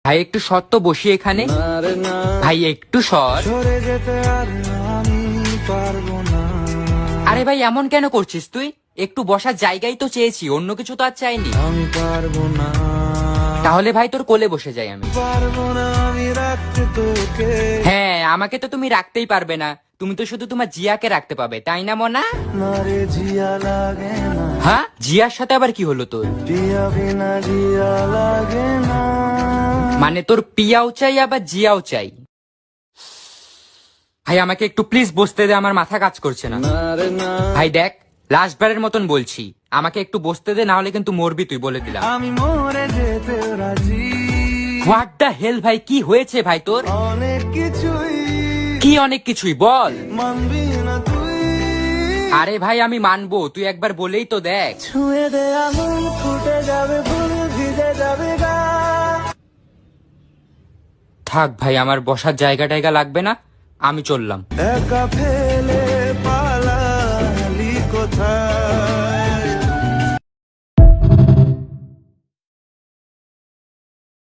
ভাই একটু সর তো বসি এখানে। ভাই একটু সর। আরে ভাই এমন কেন করছিস তুই? একটু বসার জায়গায় তো চেয়েছি, অন্য কিছু তো আর চাইনি। আমি পারবো না, তাহলে ভাই তোর কোলে বসে যাই আমি। পারবো না আমি রাখতে তোকে। হ্যাঁ, আমাকে তো তুমি রাখতেই পারবে না, তুমি তো শুধু তোমার জিয়াকে রাখতে পাবে, তাই না মনা? না রে জিয়া লাগে না, হ্যাঁ, জিয়ার সাথে আবার কি হলো তোর? পিয়া বিনা জিয়া লাগে না। মানে তোর পিয়াও চাই আবার জিয়াও চাই? ভাই আমাকে একটু প্লিজ বসতে দে, আমার মাথা কাজ করছে না। না রে না, ভাই দেখ, লাস্ট বারের মতন বলছি, আমাকে একটু বসতে দে, না হলে কিন্তু মরবি তুই, বলে দিলাম। আমি মরে যেতে রাজি। হোয়াট দ্য হেল ভাই, কি হয়েছে ভাই তোর? অনেক কিছুই কি অনেক কিছুই বল। মানবি না তুই। আরে ভাই আমি মানবো, তুই একবার বলেই তো দেখ। ছুঁয়ে দে আঙুল, ফুটে যাবে ফুল, ভিজে যাবে গা। থাক ভাই, আমার বসার জায়গা টায়গা লাগবে না, আমি চললাম। একা ফের